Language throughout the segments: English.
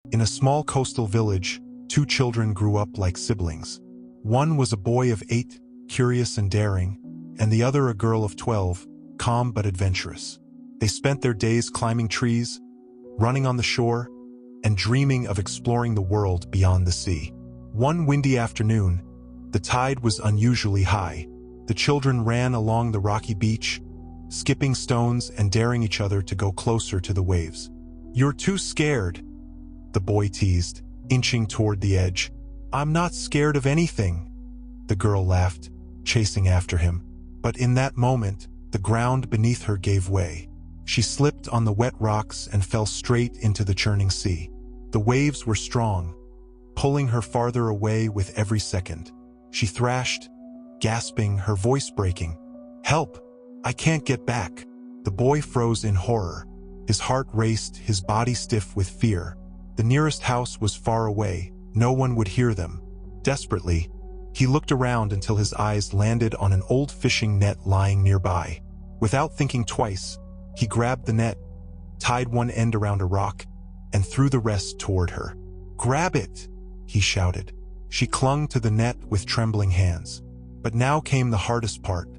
In a small coastal village, two children grew up like siblings. One was a boy of 8, curious and daring, and the other a girl of 12, calm but adventurous. They spent their days climbing trees, running on the shore, and dreaming of exploring the world beyond the sea. One windy afternoon, the tide was unusually high. The children ran along the rocky beach, skipping stones and daring each other to go closer to the waves. "You're too scared," the boy teased, inching toward the edge. "I'm not scared of anything," the girl laughed, chasing after him. But in that moment, the ground beneath her gave way. She slipped on the wet rocks and fell straight into the churning sea. The waves were strong, pulling her farther away with every second. She thrashed, gasping, her voice breaking. "Help! I can't get back." The boy froze in horror. His heart raced, his body stiff with fear. The nearest house was far away. No one would hear them. Desperately, he looked around until his eyes landed on an old fishing net lying nearby. Without thinking twice, he grabbed the net, tied one end around a rock, and threw the rest toward her. "Grab it!" he shouted. She clung to the net with trembling hands. But now came the hardest part,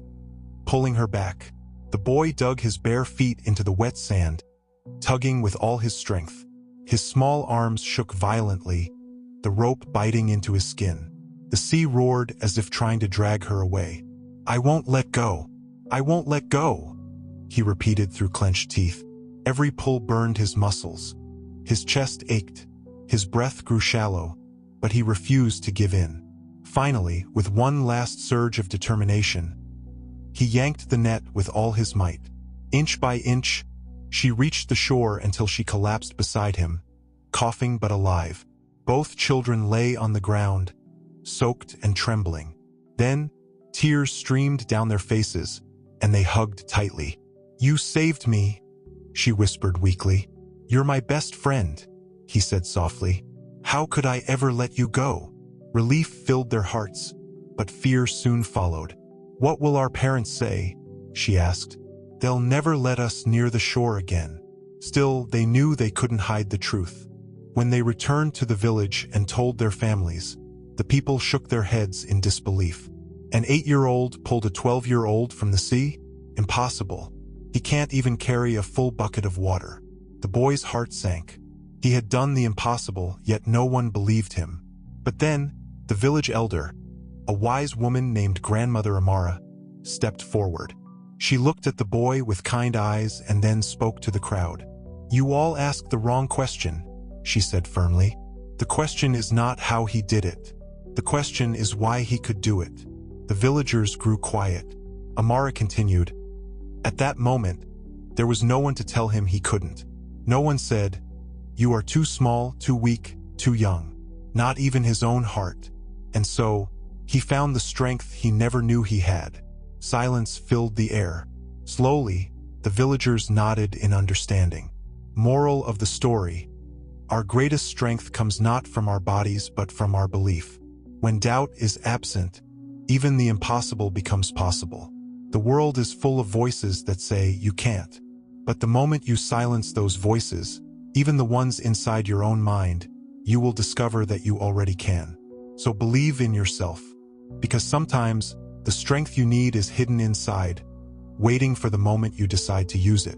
pulling her back. The boy dug his bare feet into the wet sand, tugging with all his strength. His small arms shook violently, the rope biting into his skin. The sea roared as if trying to drag her away. "I won't let go. I won't let go," he repeated through clenched teeth. Every pull burned his muscles. His chest ached. His breath grew shallow, but he refused to give in. Finally, with one last surge of determination, he yanked the net with all his might. Inch by inch, she reached the shore until she collapsed beside him, coughing but alive. Both children lay on the ground, soaked and trembling. Then, tears streamed down their faces, and they hugged tightly. "You saved me," she whispered weakly. "You're my best friend," he said softly. "How could I ever let you go?" Relief filled their hearts, but fear soon followed. "What will our parents say?" she asked. "They'll never let us near the shore again." Still, they knew they couldn't hide the truth. When they returned to the village and told their families, the people shook their heads in disbelief. An 8-year-old pulled a 12-year-old from the sea? Impossible. He can't even carry a full bucket of water. The boy's heart sank. He had done the impossible, yet no one believed him. But then, the village elder, a wise woman named Grandmother Amara, stepped forward. She looked at the boy with kind eyes and then spoke to the crowd. "You all asked the wrong question," she said firmly. "The question is not how he did it. The question is why he could do it." The villagers grew quiet. Amara continued, "At that moment, there was no one to tell him he couldn't. No one said, 'You are too small, too weak, too young.' Not even his own heart. And so, he found the strength he never knew he had." Silence filled the air. Slowly, the villagers nodded in understanding. Moral of the story: our greatest strength comes not from our bodies but from our belief. When doubt is absent, even the impossible becomes possible. The world is full of voices that say you can't. But the moment you silence those voices, even the ones inside your own mind, you will discover that you already can. So believe in yourself, because sometimes the strength you need is hidden inside, waiting for the moment you decide to use it.